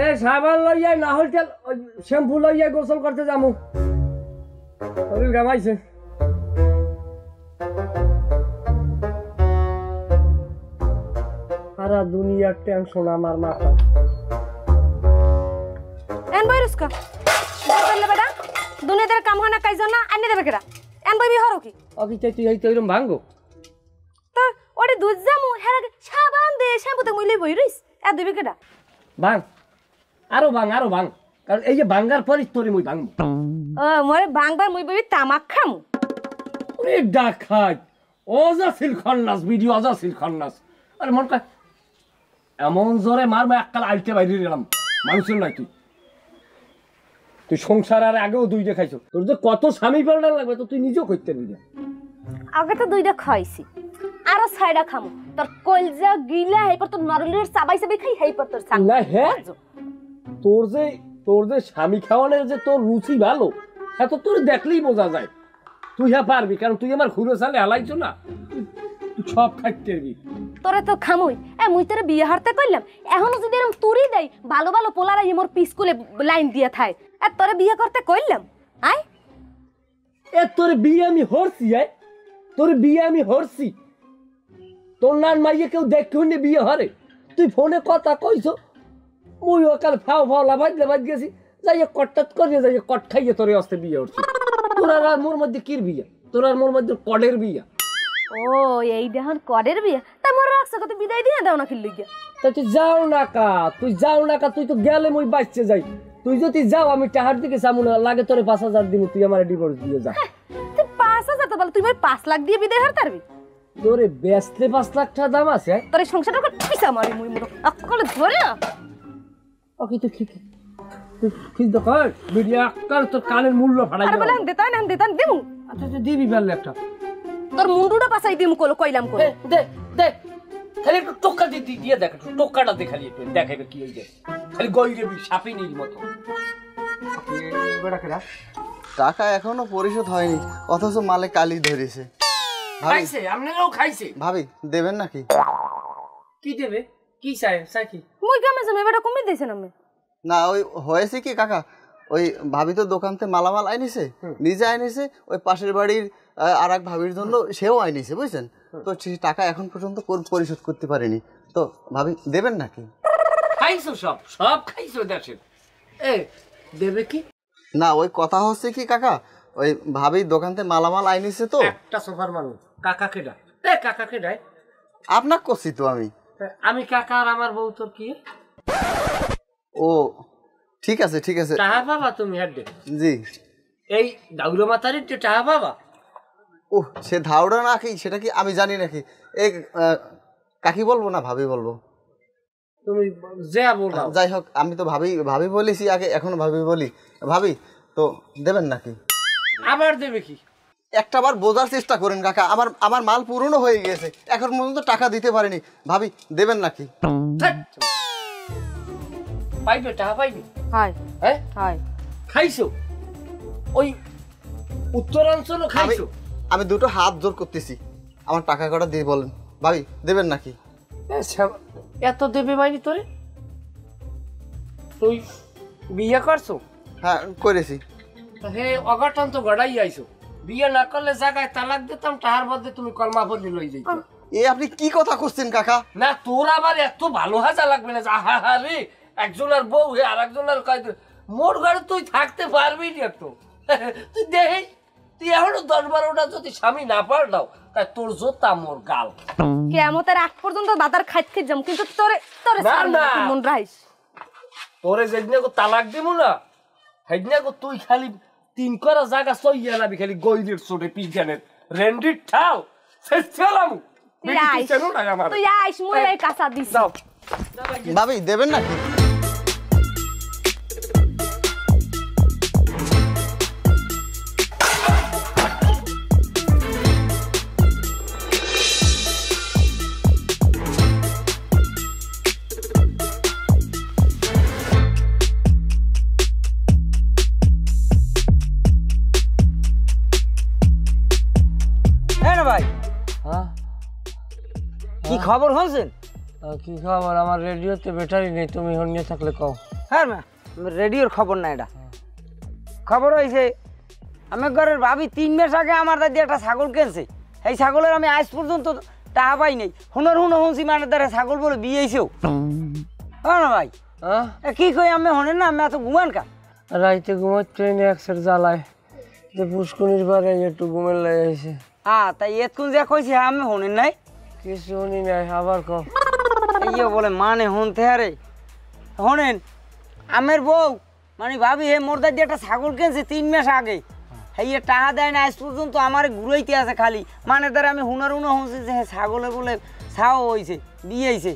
এ সাবান লইয়া না হল তেল শ্যাম্পু লইয়া গোসল করতে যামু শরীর গামাইছে সারা দুনিয়ার টেনশন আমার মাথা এন বইরুসকা বললে বেটা দুনিয়ার কাম হয় না কাজ না আনি দেবে কেডা এন বই বিহরো কি অকি তুই এই তৈরম ভাঙ্গো তো ওরে দুধ জামু হেরা সাবান দে শ্যাম্পুতে মুইলে বইরিস এ দিবে কেডা ভাঙ আরো ভাঙ কারণ এই যে ভাঙ্গার পরই তোরে মুই ভাঙবো মোরে ভাঙবার মুই বই তামাক খামু ওরে ডাকাই অজাসিল খন্নাস ভিডিও অজাসিল খন্নাস আরে মন কয় এমন জোরে মারবো এককাল আইতে বাইরে গেলাম মানুষের নয় তুই সংসার আর আগেও দুইটা খাইছো তোর যে কত স্বামী পাল্টা লাগবে তো তুই নিজেও করতে নিবি আগে তো দুইটা খাইছি আরো ছয়টা খামু তোর কলজা গিলা হেপর তোর নরলের চাবাই খাই হেপর তোর সাং না হ্যাঁ তোর যে স্বামী খাওয়ানোর যে তোর রুচি ভালো হ্যাঁ তো তোর দেখলেই বোঝা যায় তুই হ্যাঁ পারবি কারণ তুই আমার ঘুরে সালে হালাইছো না তুই সব খাইতে পারবি তোরে তো খামুই মুই তোরে বিয়ে হারতে কইলাম এখনো যদি এরকম তুরি দেই ভালো ভালো পোলারা মোর পিসকুলে লাইন দিয়ে থাই আর তোরে বিয়ে করতে কইলাম আই এ তোর বিয়ে আমি হরছি তোর নান মাইয়ে কেউ দেখুন বিয়ে হরে তুই ফোনে কথা কইছো মুই ওকাল ফাও লাভাই গেছি যাই কট্টাত করিয়ে যাই কট খাইয়ে তোরে আসতে বিয়ে হরছি তোর আর মোর মধ্যে কির বিয়ে তোর আর মোর মধ্যে কডের বিয়ে ও এই দেখুন কডের বিয়ে তা মোর রাখছ কত বিদায় দিয়ে দাও না খিল্লি গিয়া তা তুই যাও না কা তুই তো গেলে মুই বাঁচতে যাই তুই যদি যাও আমি টাহার দিকে সামু না লাগে তোরে 5,000 দিব তুই আমার ডিভোর্স দিয়ে যা তুই 5,000 তো বল তুই মোর 5 লাখ দিয়ে বিদায় হারতে পারবি তোরে বেচতে 5 লাখ টাকা দাম আছে তোর সংসারটা কত পিসা মারি মুই মোর আকলে ধরে ওকে তো কি তো কর ভিডিও আকার তোর কানের মূল্য ফাড়াই আরে বলেন দেতান দিমু আচ্ছা দিবি বেল একটা তোর মুন্ডুটা পাছাই দিমু কইলাম দে খালি একটু টোকা দিয়ে দেখ একটু টোকাটা দে খালি একটু দেখাইবে কি হইছে খালি গইরেবি সাপিনির মতো টাকা এখনো পরিশোধ হয়নি অথচ মালে কালি ধরেছে খাইছে আমনেও খাইছে ভাবি দেবেন নাকি কি দেবে কি চাই কি মুই কামে জমে বেটা কমই দিছেন আমি না ওই হয়েছে কি কাকা ওই ভাবি তো দোকানতে মালামাল আইনিছে নিজে আইনিছে ওই পাশের বাড়ির আর এক ভাবির জন্য সেও আইনিছে বুঝছেন তো সেই টাকা এখন পর্যন্ত পরিশোধ করতে পারেনি তো ভাবি দেবেন নাকি খাইছো সব খাইছো দেশের এ দেবে কি না ওই কথা হচ্ছে কি কাকা ওই ভাবি দোকানতে মালামাল আইনিছে তো একটা সোফার মানুষ কাকাকে ডায় আপনাকে করছি তো আমি কাকা আর আমার বউ তোর কি ও ঠিক আছে টাহা বাবা তুমি হাড্ডে জি এই দাউড়ো মাতারির যে টাহা বাবা ও সে ধাউড়া নাকি সেটা কি আমি জানি নাকি এই কাকি বলবো না ভাবি বলবো তুমি যা বলবা যাই হোক আমি তো ভাবি বলেছি আগে এখনো ভাবি বলি ভাবি তো দেবেন নাকি আবার দেবে কি একটা বার বোঝার চেষ্টা করেন কাকা আমার মাল পুরনো হয়ে গেছে এখন পর্যন্ত টাকা দিতে পারিনি ভাবি দেবেন নাকি পাইবে টাকা পাইবে হাই খাইছো ওই উত্তরাঞ্চল খাইছো আমি দুটো হাত জোর করতেছি আমার টাকা কটা দিয়ে বলেন ভাবি দেবেন নাকি এত দেবে বাইনি তোরে তুই বিয়ে করছো হ্যাঁ করেছি হে অঘটন তো গড়াই আইছো বিয়ে না করলে জায়গায় তালাক দিতাম তাহার মধ্যে তুমি কলমা পড়ে লই যাইতো এ আপনি কি কথা করছেন কাকা না তোর আবার এত ভালো হাজা লাগবে না আহা রে একজনের বউ হে আর একজনের কয় মোর ঘরে তুই থাকতে পারবি না তো তুই দেখে তুই এখনো 10-12টা যদি স্বামী না পাল্টাও তাই তোর জোতা মোর গাল কিয়ামতের আগ পর্যন্ত বাদার খাইতে যাম কিন্তু তোরে মন রাইস তোরে যেদিনে কো তালাক দিমু না হেদিনে কো তুই খালি 3 করা জায়গা সইয়া নাবি খালি গইলের ছোটে পিছনের রেন্ডি ঠাও সেছলাম তুই আইস মুই এই কাঁচা দিছ ভাবি দেবেন নাকি ভাই কি খবর হয়েছেন কি খবর আমার রেডিওতে ব্যাটারি নেই তুমি হন্যে থাকলে কও হ্যাঁ মা রেডিওর খবর না এটা খবর হয়েছে আমার ঘরের ভাবি 3 মাস আগে আমার দাদি একটা ছাগল কিনছে এই ছাগলের আমি আজ পর্যন্ত টাকা পাই নাই শুনছি মানে দ্বারা ছাগল বলে বিয়েছেও হ্যাঁ না ভাই হ্যাঁ কি কই আমি হনেন না আমি এত ঘুমান কা রাইতে ঘুমার ট্রেনে একসাথে জ্বালায় যে পুষ্কনির পারে একটু ঘুমের লাগে আছে তাই এতক্ষণ যে কইছি আমি হনেন নাই কিছু শুনি নাই আবার কম ইয়ে বলে মানে হনতে আরে হনেন আমের বউ মানে ভাবি হে মোর দাদি একটা ছাগল কিনছে 3 মাস আগে এই টাকা দেয় না আজ পর্যন্ত আমার ঘুরাইতে আছে খালি মানে দ্বারা আমি শুনছি যে ছাগলে বলে ছাও হয়েছে বিয়েছে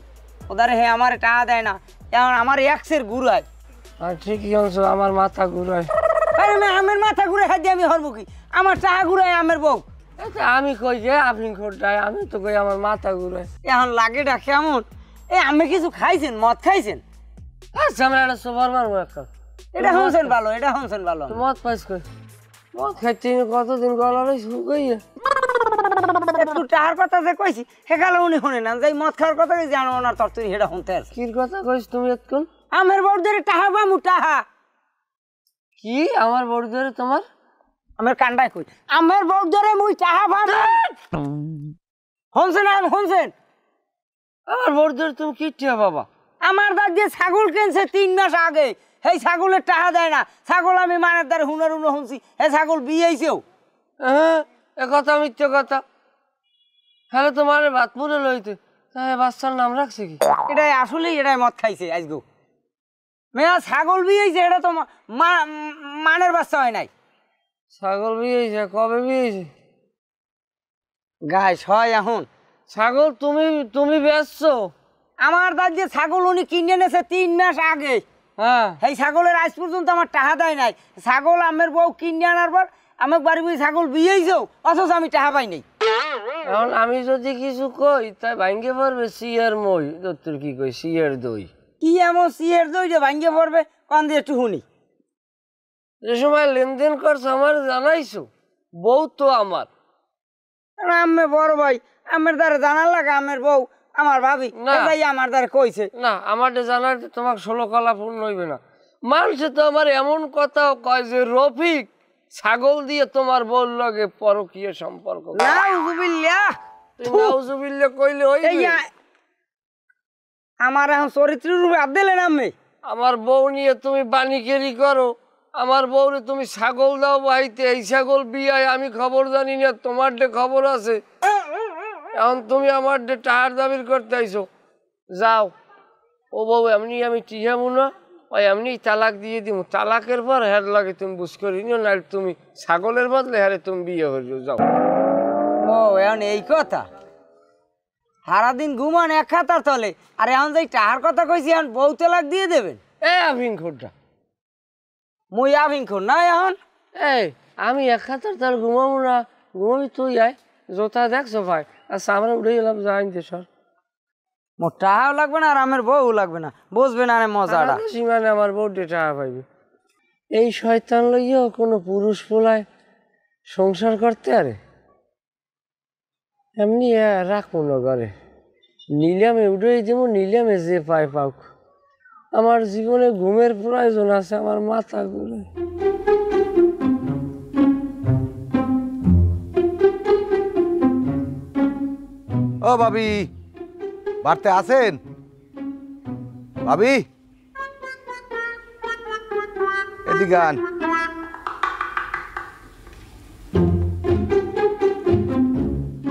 ওদারে হে আমার টাকা দেয় না এখন আমার এক্সের ঘুরায় আর ঠিকই অংশ আমার মাথা ঘুরায় আরে না আমার মাথা ঘুরে খাই দিয়ে আমি হরবো কি আমার টাকা ঘুরায় আমের বউ আমি কই যে আপনি খোটায় আমি তো কই আমার মাথা ঘুরায় এখন লাগেটা কেমন আমি কিছু খাইছেন মদ খাইছেন আচ্ছা আমরা একটা সোফার মারবো একটা এটা শুনছেন ভালো এটা শুনছেন ভালো মদ পাইস কই মদ খাইতে কতদিন গলার শুকাই একটু টাকার কথা যে কইছি সেকালে উনি শুনে না যাই মদ খাওয়ার কথা কইছি জানো ওনার তরতরি সেটা শুনতে আছে কির কথা কইস তুমি এতক্ষণ আমের বউ ধরে টাহা পামু টাহা কি আমার বড় ধরে তোমার আমার কান্ডায় কই আমার বউ ধরে মুই টাহা পামু শুনছেন শুনছেন আমার বড় ধরে তুমি কি টিয়া বাবা আমার দাদি ছাগল কিনছে 3 মাস আগে সেই ছাগলের টাকা দেয় না ছাগল আমি মানের দ্বারা শুনছি হে ছাগল বিয়েছেও হ্যাঁ এ কথা মিথ্যে কথা হ্যালো তোমার ভাত পুরে লইতে তাই বাচ্চার নাম রাখছে কি এটাই আসলেই এটাই মদ খাইছে আজগো মেয়া ছাগল বিয়েছে এটা তো মানের বাচ্চা হয় নাই ছাগল বিয়েছে কবে বিয়েছে গাছ হয় এখন ছাগল তুমি বেচছো আমার দাদি ছাগল উনি কিনে এনেছে 3 মাস আগে হ্যাঁ এই ছাগলের আজ পর্যন্ত আমার টাকা দেয় নাই ছাগল আমের বউ কিনে আনার পর আমার বাড়ি বুঝি ছাগল বিয়েছেও অথচ আমি টাকা পাই নাই এখন আমি যদি কিছু কই তাই ভাঙ্গে পড়বে সিয়ার মই দত্তর কি কই সিয়ার দই কি এমন সিয়ের দই যে ভাঙ্গে পড়বে কান দিয়ে একটু শুনি যে সময় লেনদেন করছো আমার জানাইছো বউ তো আমার আমি বড় ভাই আমার দ্বারা জানার লাগে আমের বউ আমার ভাবি তাই আমার দ্বারা কইছে না আমার জানার তোমার 16 কলা পূর্ণ হইবে না মানুষে তো আমার এমন কথাও কয় যে রফিক ছাগল দিয়ে তোমার বউর লগে পরকীয় সম্পর্ক নাউজুবিল্লাহ নাউজুবিল্লাহ কইলে হইবে আমার এখন চরিত্রের রূপে হাত দিলেন আমি আমার বউ নিয়ে তুমি বানিকেরি করো আমার বউরে তুমি ছাগল দাও বাড়িতে এই ছাগল বিয়ায় আমি খবর জানি না তোমার ডে খবর আছে এখন তুমি আমার ডে টাহার দাবির করতে আইছো যাও ও বউ এমনি আমি টিহামু না ওই এমনি তালাক দিয়ে দিব তালাকের পর হ্যার লাগে তুমি বুঝ করি নিও না তুমি ছাগলের বদলে হ্যারে তুমি বিয়ে করিও যাও ও এখন এই কথা সারাদিন ঘুমান এক খাতার তলে আর এখন যে টাহার কথা কইছি এখন বউ তালাক দিয়ে দেবেন এ আভিন খোরটা মুই আভিন খোর না এখন এই আমি এক খাতার তার ঘুমাবো না ঘুমাবি তুই আয় জোতা দেখছো ভাই আচ্ছা আমরা উঠে গেলাম যাই সর মোর টাহাও লাগবে না আর আমার বউ লাগবে না বুঝবে না মজাটা সীমানে আমার বউ টাকা পাইবে এই শয়তান লইয়াও কোনো পুরুষ পোলায় সংসার করতে আরে এমনি রাখবো না ঘরে নিলামে উঠে যেমন নিলামে যে পায় পাক আমার জীবনে ঘুমের প্রয়োজন আছে আমার মাথা ঘুরে ও ভাবি বাড়তে আছেন ভাবি এদিকে আন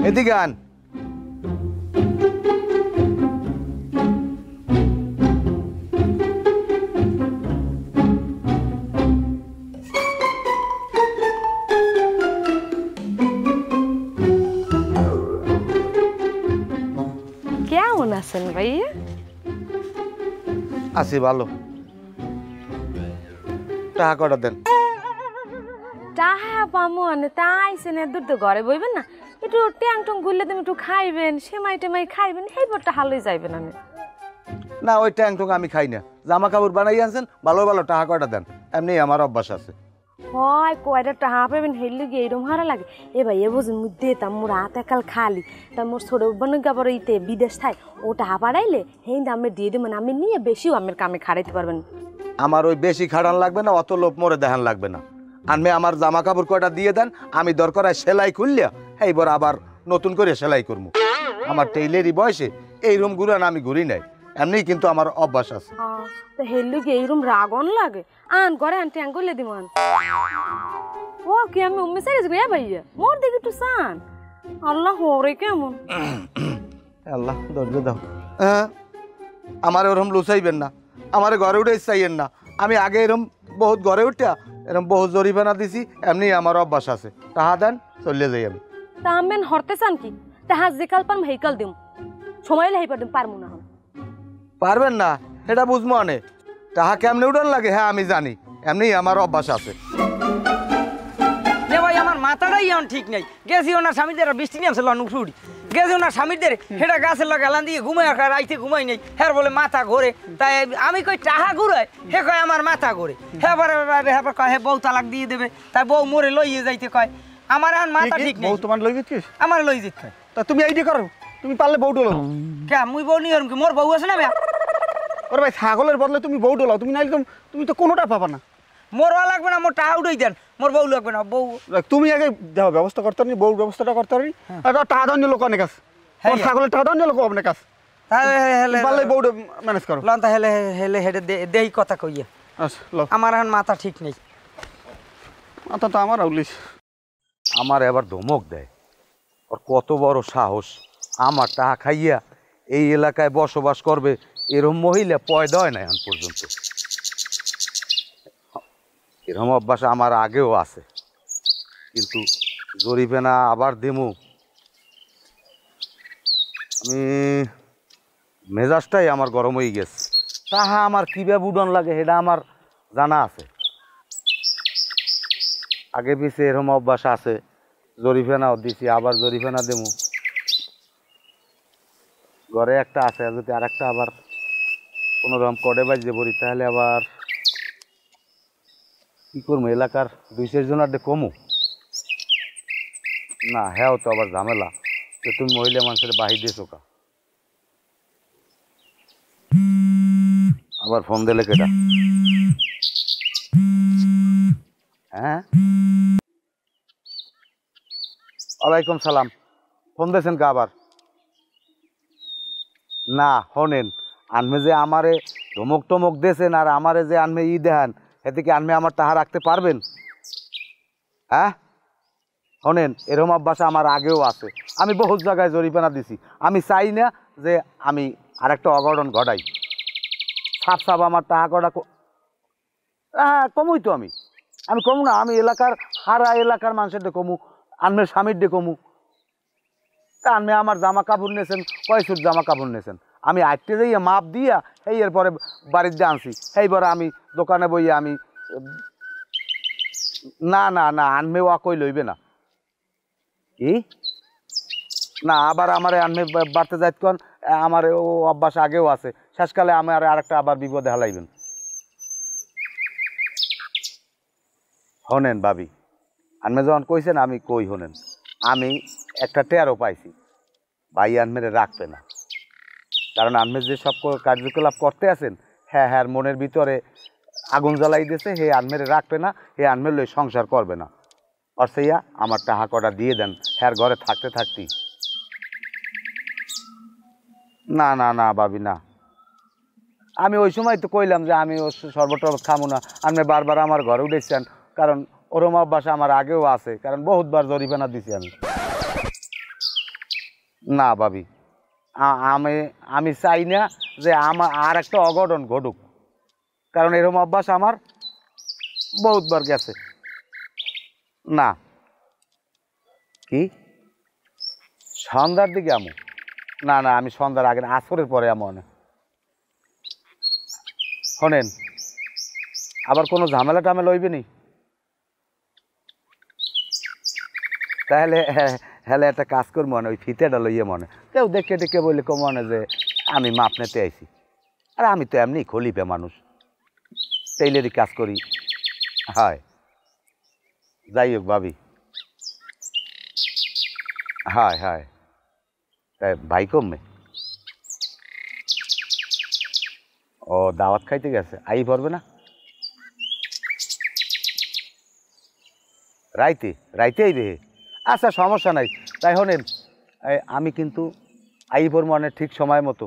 এদিকে আন কেমন আছেন ভাইয়া আছি ভালো টাকা কটা দেন টাহা পামো আনে তাইছেন দূর তো ঘরে বইবেন না একটু ট্যাং টং ঘুরলে তুমি একটু খাইবেন সেমাই টেমাই খাইবেন এই পরটা হালই যাইবেন আমি না ওই ট্যাং টুং আমি খাই না জামা কাপড় বানাই আনছেন ভালো ভালো টাকা কটা দেন এমনি আমার অভ্যাস আছে হয় কয়টা টাহা পাবেন হেললে গিয়ে এরম হারা লাগে এ ভাই এ বুঝুন মুই দিতাম মোর হাত একাল খালি তা মোর ছোট বোন গাবার ইতে বিদেশ থাই ও টাহা পাড়াইলে হেই আমি দিয়ে দেবেন আমি নিয়ে বেশিও আমের কামে খাড়াইতে পারবেন আমার ওই বেশি খাটান লাগবে না, অত লোভ মোরে দেখান লাগবে না। আনমে আমার জামা কাপড় কয়টা দিয়ে দেন, আমি দরকার হয় সেলাই খুললিয়া এইবার আবার নতুন করে সেলাই করবো। আমার টেইলেরই বয়সে এই রুম ঘুরান আমি ঘুরি নাই, এমনি কিন্তু আমার অভ্যাস আছে। তো হেলু কি এইরকম রাগন লাগে আন করে আন ট্যাঙ্ক করলে দিমান ও কি আমি উম্মে সাইজ গয়া ভাইয়া মোর দেখি একটু সান আল্লাহ হরে কেমন আল্লাহ ধৈর্য দাও। হ্যাঁ, আমার ওরম লুচাইবেন না, আমার ঘরে উঠে চাইয়েন না। আমি আগে এরম বহুত ঘরে উঠা এরম বহুত জরিমানা দিছি, এমনি আমার অভ্যাস আছে। টাহা দেন চলে যাই আমি। তা আমেন হরতে চান কি তাহা যে কাল পাম হেইকাল দিম সময় লাই পারদিম পারমু না হন পারবেন না এটা বুঝবো আনে, টাহা কেমনে উঠান লাগে হ্যাঁ আমি জানি, এমনি আমার অভ্যাস আছে। ভাই আমার মাথাটাই এখন ঠিক নেই। গেছি ওনার স্বামীদের বৃষ্টি নিয়ে লনুড়ি গেছি ওনার স্বামীদের সেটা গাছের লগে এলান দিয়ে ঘুমাই রাইতে ঘুমাই নেই, হ্যাঁ বলে মাথা ঘোরে। তাই আমি কই টাহা ঘুরাই, হে কয় আমার মাথা ঘোরে। হ্যাঁ কয় হে বউ তালাক দিয়ে দেবে, তাই বউ মরে লইয়ে যাইতে কয়। আমার এখন মাথা ঠিক নেই। তোমার লই দিচ্ছিস? আমার লই যেতে কয়। তা তুমি এইটা করো, তুমি পারলে বউ ডোলো। কে মুই বউ নিয়ে কি মোর বউ আছে না? ওরে ভাই ছাগলের বদলে তুমি বউ ডোলাও, তুমি নাইলে তুমি তো কোনোটা পাবা না। মোরও লাগবে না, মোর টাকা উঠাই দেন, মোর বউ লাগবে না। বউ তুমি আগে দেখো ব্যবস্থা করতে পারি, বউর ব্যবস্থাটা করতে পারি। আর টাকা দাও লোক অনেক আছে, ছাগলের টাকা দাও লোক অনেক আছে, পারলে বউ ম্যানেজ করো। লন তাহলে হেলে হেডে দেই কথা কইয়া। আমার এখন মাথা ঠিক নেই। মাথা তো আমার আউলিস। আমার এবার ধমক দেয়, ওর কত বড় সাহস, আমার টাকা খাইয়া এই এলাকায় বসবাস করবে এরম মহিলা পয়দা হয় না এখন পর্যন্ত। এরম অভ্যাস আমার আগেও আছে, কিন্তু জরিপেনা আবার দেমু আমি, মেজাজটাই আমার গরম হয়ে গেছে। তাহা আমার কিভাবে উডন লাগে সেটা আমার জানা আছে, আগে পিছে এরম অভ্যাস আছে। জরিফেনাও দিছি, আবার জরিফেনা দেমু। ঘরে একটা আছে, যদি আর একটা আবার কোনো রকম কডে বাজে পড়ি তাহলে আবার কি করবো, এলাকার 2-4 জনের কমু না। হ্যাঁ তো আবার ঝামেলা যে তুমি মহিলা মানুষের বাহি দিয়েছো কা। আবার ফোন দিলে কেটা? হ্যাঁ, ওয়ালাইকুম সালাম। ফোন দিয়েছেন কা আবার? না শোনেন, আনমে যে আমারে ধমক টমক দিয়েছেন আর আমারে যে আনমে দেখান, এতে কি আনমে আমার টাহা রাখতে পারবেন? হ্যাঁ শোনেন, এরকম অভ্যাস আমার আগেও আছে, আমি বহুত জায়গায় জরিমানা দিছি। আমি চাই না যে আমি আরেকটা অঘটন ঘটাই। সাপ সাপ আমার টাকা কটা হ্যাঁ কমই তো আমি কমু না। আমি এলাকার সারা এলাকার মানুষের ডে কমু, আনমের স্বামীর ডে কমু। তা আনমে আমার জামা কাপড় নিয়েছেন, কয় সুট জামা কাপড় নিয়েছেন, আমি আটটে যাইয়া মাপ দিয়া এই এরপরে বাড়িতে আনছি। এইবারে আমি দোকানে বইয়া আমি না না না আনমেও কই লইবে না কি না। আবার আমার আনমে বাড়তে যাইত কন, আমার ও অভ্যাস আগেও আছে। শেষকালে আমার আরেকটা আবার বিপদে হালাইবেন। শোনেন ভাবি, আনমে যখন কইছেন আমি কই শোনেন, আমি একটা টেরও পাইছি ভাই আনমেরে রাখবে না। কারণ আনমে যে সব কার্যকলাপ করতে আছেন, হ্যাঁ হ্যাঁ মনের ভিতরে আগুন জ্বালাই দিয়েছে, হে আনমেরে রাখবে না, হে আনমের লই সংসার করবে না। আর সেইয়া আমার টাকা কটা দিয়ে দেন, হ্যাঁ ঘরে থাকতে থাকতেই। না না না ভাবি না, আমি ওই সময় তো কইলাম যে আমি সর্বটরবত খামো না। আপনি বারবার আমার ঘরে উঠেছেন, কারণ ওরম অভ্যাস আমার আগেও আছে, কারণ বহুতবার জরিমানা দিছি আমি। না ভাবি, আমি চাই না যে আমার আর একটা অঘটন ঘটুক, কারণ এরকম অভ্যাস আমার বহুতবার গেছে। না কি সন্ধ্যার দিকে আমো? না না আমি সন্ধ্যার আগে, আসরের পরে আমো। শোনেন, আবার কোনো ঝামেলা টামেলা হইবে নি? তাহলে হ্যাঁ একটা কাজ করবো মনে, ওই ফিতেটা লইয়ে মনে কেউ দেখে টেকে বললে কো মনে যে আমি মাপ নিতে আইছি। আর আমি তো এমনি খলিপে মানুষ, টেইলেরই কাজ করি। হয় যাই হোক ভাবি, হয় হয় তাই ভাই কমবে। ও দাওয়াত খাইতে গেছে, আই পারবে না? রাইতে রাইতে আইবে। আচ্ছা সমস্যা নাই। তাই শোনেন আমি কিন্তু আইবর মনে ঠিক সময় মতো।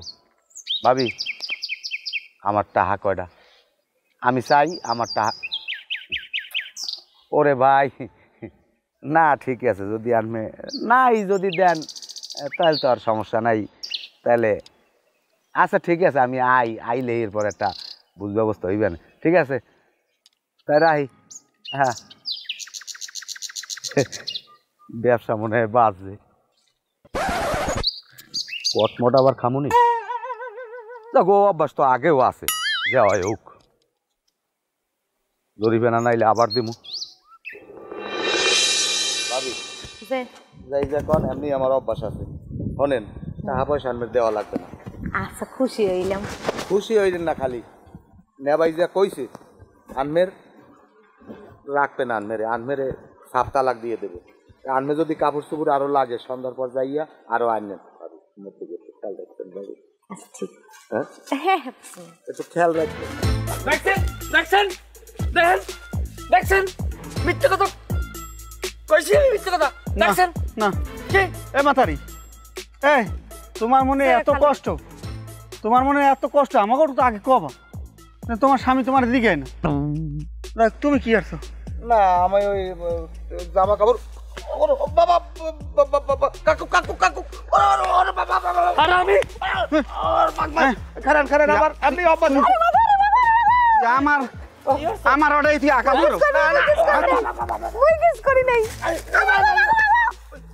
ভাবি আমার টাহা কয়টা? আমি চাই আমার টাহা। ওরে ভাই না ঠিক আছে, যদি আনমে নাই যদি দেন তাহলে তো আর সমস্যা নাই। তাহলে আচ্ছা ঠিক আছে, আমি আইলে এরপর একটা বুঝ ব্যবস্থা হইবে না। ঠিক আছে তাই রাহি। হ্যাঁ ব্যবসা মনে হয় বাঁচবে। কটমট আবার খামুনি গো, অভ্যাস তো আগেও আছে, যাওয়া হোক। ধরিবে না নাইলে আবার দিমু। ভাবি যাই যা কন, এমনি আমার অভ্যাস আছে। শোনেন টাকা পয়সা আনবে দেওয়া লাগবে না। আচ্ছা খুশি হইলাম। খুশি হইলেন না খালি নেবাই যা কইছে আনমের রাখবে না। আনমেরে 7 তালাক দিয়ে দেবে। আনমে যদি কাপড় চুপড় আরো লাগে সন্ধ্যার পর যাইয়া আরো আনবেন। খেয়াল রাখবেন ভাবি। আচ্ছা ঠিক। হ্যাঁ হ্যাঁ একটু খেয়াল রাখবেন। দেখছেন দেখছেন দেখেন দেখছেন মিথ্যে কথা কইছি আমি, মিথ্যে কথা দেখছেন না কি? এ মাথারি, এই তোমার মনে এত কষ্ট, তোমার মনে এত কষ্ট আমাকে তো আগে কবা। তোমার স্বামী তোমার দিকে না, তুমি কি আসছো? না আমি ওই জামা কাপড় বাবা কাকু কাকু কাকু আর আমি খারান খারান আবার আপনি অভ্যাস আমার আমার ওটাই তুই আঁকা বলো করি নাই।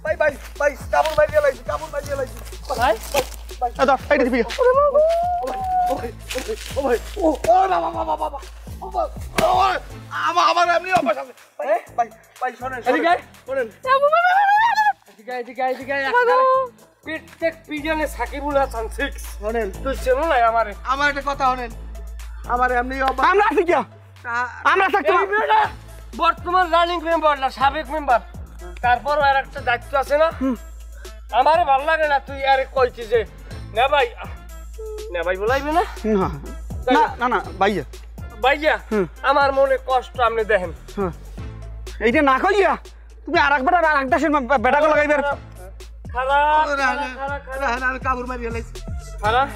ভাই ভাই ভাই কাপড় বাইরে লাইছি, কাপড় বাইরে লাইছি ভাই এইটা দিবি। ও ভাই ও বাবা বাবা বাবা আমার এমনি অভ্যাস আছে ভাই ভাই শোনেন এদিকে শোনেন এদিকে এদিকে এদিকে প্রত্যেক পিজনে সাকিবুল হাসান 6 শোনেন তুই চেনো না আমারে। আমার একটা কথা শোনেন, আমার এমনি অভ্যাস। আমরা আছি কি? আমরা থাকতে এই মেয়েটা বর্তমান রানিং মেম্বার না সাবেক মেম্বার, তারপর আর একটা দায়িত্ব আছে না। আমারে ভালো লাগে না তুই আরে কইছিস যে না ভাই বলাইবে না না না না ভাইয়া ভাইয়া আমার মনে কষ্ট আপনি দেখেন। এইটা না কইয়া তুমি আর একবার আর এক দেশের বেটাকে লাগাইবার। খারাপ আমি কাপড় মারিয়ে লাইছি। খারাপ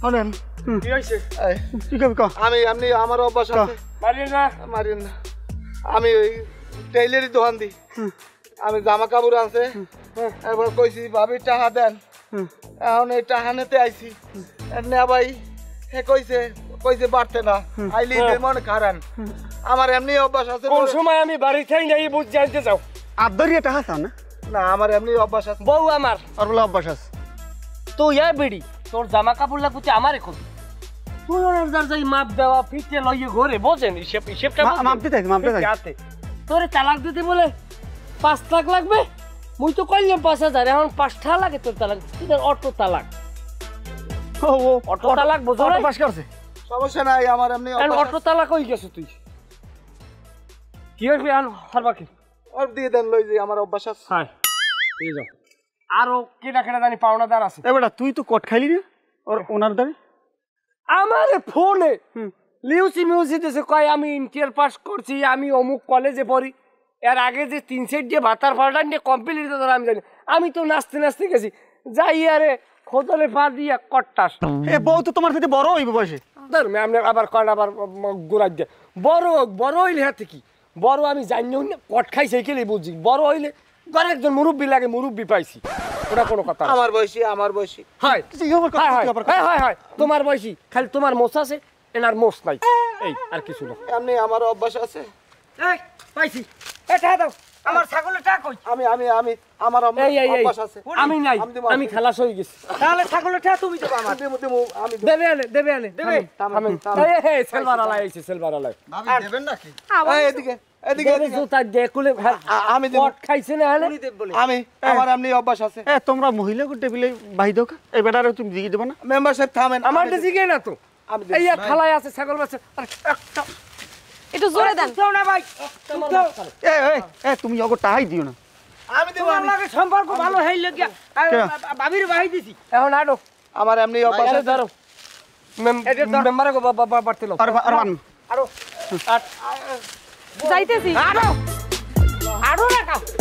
শোনেন কি হইছে? কি কবি ক? আমি এমনি আমার অভ্যাস আছে। মারিয়ে না মারিয়েন না, আমি ওই টেইলারি দোকান দিই। আমি জামা কাপড় আছে, এবার কইছি ভাবি টাকা দেন। এখন এই টাকা নিতে আইছি না ভাই, হে কইছে বাড়তে না আইলি মনে খারান। আমার এমনি অভ্যাস আছে। কোন সময় আমি বাড়ি থাই নাই বুঝ জানতে যাও আর ধরিয়ে টাকা চাও না? না আমার এমনি অভ্যাস আছে। বউ আমার আর বলে অভ্যাস আছে। তুই এ বেড়ি তোর জামা কাপড় লাগুছে আমারে কত তুই ওর যার যাই মাপ দেওয়া ফিটে লইয়ে ঘরে বোঝেন হিসেবটা মাপ দিতে আছে। তোরে তালাক দিতে বলে 5 লাখ লাগবে, মুই তো কইলাম 5000, এখন 5 টাকা লাগে তোর তালাক। তোর অটো তালাক, অটো তালাক বোঝো না? পাস করছে সমস্যা নাই, আমার এমনি অভ্যাস অটো তালাক হই গেছে। তুই কি হইবে আন হারবাকি আর দিয়ে দেন লই যে আমার অভ্যাস আছে। হ্যাঁ ঠিক আছে। আরো কেডা কেডা জানি পাওনাদার আছে। এ বেটা তুই তো কট খাইলি না ওর ওনার দাঁড়ি? আমারে ফোনে লিউসি মিউসি দিছে, কয় আমি ইন্টার পাস করছি, আমি অমুক কলেজে পড়ি। এর আগে যে 3 সেট দিয়ে ভাতার ফাল্টার নিয়ে কমপ্লিট হতো আমি জানি। আমি তো নাচতে নাচতে গেছি, যাই আরে খোদলে পা দিয়া কট্টাস। এ বউ তো তোমার থেকে বড় হইবে বয়সে। ধর্মে আপনি আবার কন আবার গোড়াই দিয়ে বড় হইলে হাতে কি বড় আমি জানি না, কট খাই সেই খেলে বুঝছি। বড় হইলে ঘরে একজন মুরব্বী লাগে, মুরব্বী পাইছি, ওটা কোনো কথা না। আমার বয়সী হয় হয় তোমার বয়সী, খালি তোমার মোছ আছে, এনার মোছ নাই, এই আর কিছু না। এমনি আমার অভ্যাস আছে। এই পাইছি, এটা দাও আমার ছাগলের টাকা কই? আমি আমার অভ্যাস আছে। আমি নাই, আমি খালাস হয়ে গেছি। তাহলে ছাগলের টাকা তুমি দেবা আমার। আমি দেবে সেলভার আলাই আইছে, সেলভার আলাই ভাবি দেবেন নাকি? এদিকে জুতা দিয়ে কুলে আমি দেব। কট খাইছে না হলে আমি আমার এমনি অভ্যাস আছে। এ তোমরা মহিলা কো টেবিলে বাহি দাও, এই বেটারে তুমি দিকে দেব না? মেম্বারশিপ থামেন। আমার দিকে না তো, আমি এই থালায় আছে ছাগল বাচ্চা। একটা একটু জোরে দেন। দাও না ভাই, এ এ তুমি ওগো টাই দিও না। আমি দেব। আমার লাগে সম্পর্ক ভালো হইল গিয়া ভাবির বাহি দিছি। এখন আডো আমার এমনি অভ্যাস আছে। ধরো মেম্বারে গো বাবা বাড়তে লো আর আর আরো যাইতেছি। আরো ছাড়ো না